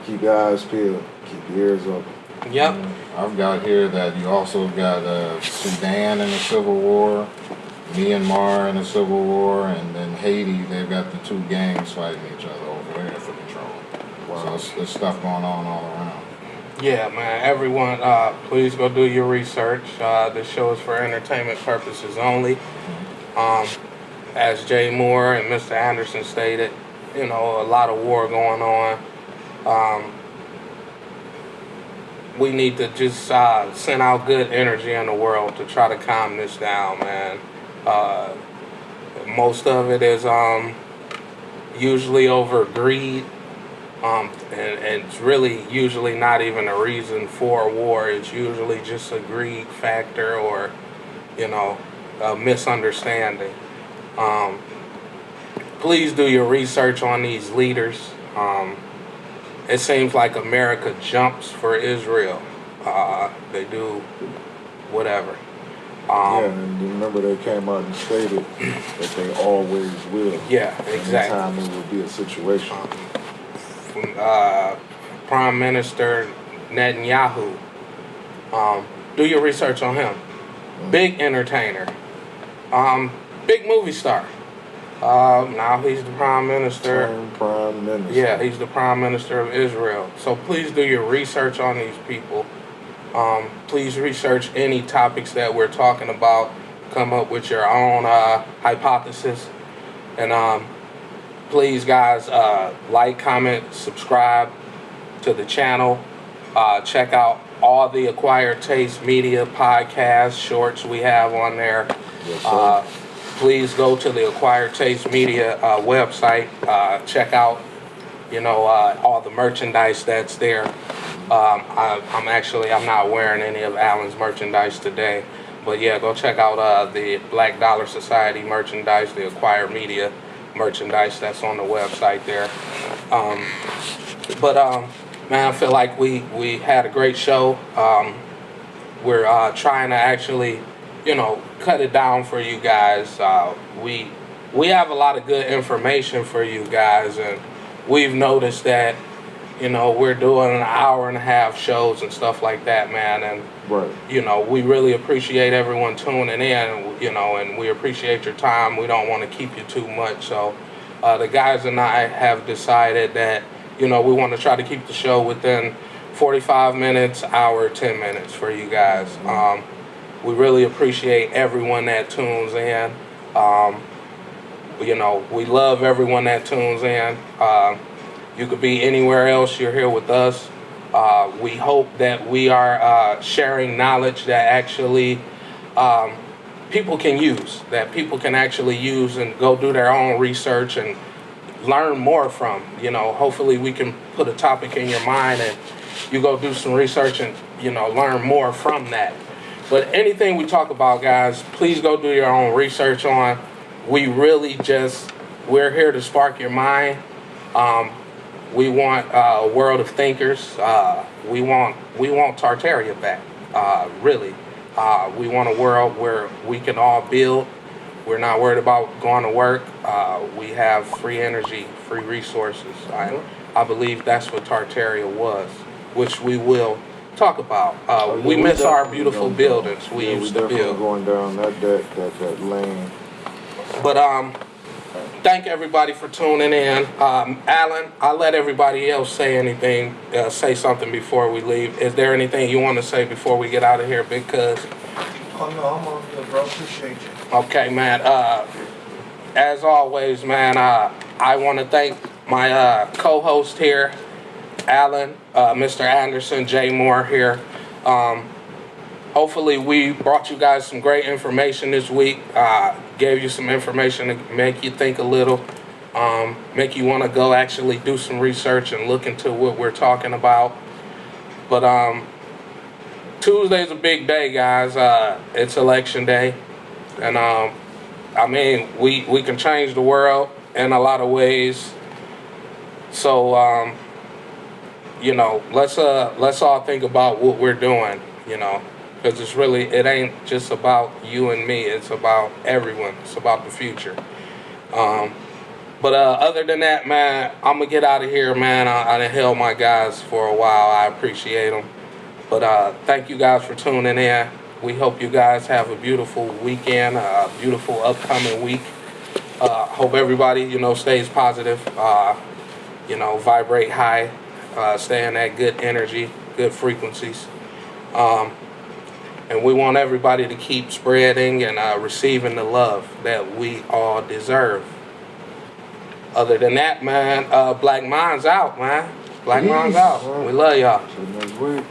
keep your eyes peeled, keep your ears open. Yep. I've got here that you also got Sudan in a civil war, Myanmar in a civil war, and then Haiti, they've got the 2 gangs fighting each other over there for control. Wow. So there's stuff going on all around. Yeah, man. Everyone, please go do your research. This show is for entertainment purposes only. As Jay Moore and Mr. Anderson stated, a lot of war going on. We need to just send out good energy in the world to try to calm this down, man. Most of it is usually over greed, and it's really usually not even a reason for a war. It's usually just a greed factor or, a misunderstanding. Please do your research on these leaders. It seems like America jumps for Israel. They do whatever. Yeah, and remember they came out and stated that they always will. Yeah, exactly. Anytime there will be a situation. Prime Minister Netanyahu. Do your research on him. Big entertainer. Big movie star. Now he's the Prime Minister. Prime Minister. Yeah, he's the Prime Minister of Israel. So please do your research on these people. Please research any topics that we're talking about. Come up with your own hypothesis. And please, guys, like, comment, subscribe to the channel. Check out all the Acquired Taste Media podcasts, shorts we have on there. Yes, sir. Please go to the Acquired Taste Media website. Check out, all the merchandise that's there. I'm not wearing any of Alan's merchandise today, but yeah, go check out the Black Dollar Society merchandise, the Acquired Media merchandise that's on the website there. Man, I feel like we had a great show. We're trying to actually, cut it down for you guys. We have a lot of good information for you guys, and we've noticed that, we're doing an hour-and-a-half shows and stuff like that, man, and right. we really appreciate everyone tuning in, and we appreciate your time. We don't want to keep you too much, so the guys and I have decided that, we want to try to keep the show within 45 minutes, hour, 10 minutes for you guys. We really appreciate everyone that tunes in. We love everyone that tunes in. You could be anywhere else. You're here with us. We hope that we are sharing knowledge that actually people can use, that people can actually use and go do their own research and learn more from. Hopefully we can put a topic in your mind and you go do some research and, you know, learn more from that. But anything we talk about, guys, please go do your own research on. We really we're here to spark your mind. We want a world of thinkers. We want Tartaria back, really. We want a world where we can all build. We're not worried about going to work. We have free energy, free resources. I believe that's what Tartaria was, which we will talk about. We miss our beautiful buildings we used to definitely build. going down that lane. But thank everybody for tuning in. Alan, I'll let everybody else say anything, say something before we leave. Is there anything you want to say before we get out of here, Big Cuz? Oh no, I'm on good, bro. Appreciate you. Okay, man. As always, man, I want to thank my co-host here, Alan, Mr. Anderson, Jay Moore here. Hopefully we brought you guys some great information this week, gave you some information to make you think a little, make you want to go actually do some research and look into what we're talking about. But Tuesday's a big day, guys. It's election day. And I mean, we can change the world in a lot of ways. So, you know, let's all think about what we're doing, you know. Because it ain't just about you and me. It's about everyone. It's about the future. But other than that, man, I'm going to get out of here, man. I done held my guys for a while. I appreciate them. But thank you guys for tuning in. We hope you guys have a beautiful weekend, a beautiful upcoming week. Hope everybody, you know, stays positive. You know, vibrate high. Stay in that good energy, good frequencies. And we want everybody to keep spreading and receiving the love that we all deserve. Other than that, man, Black Minds out, man. Black Minds out. We love y'all. See you next week.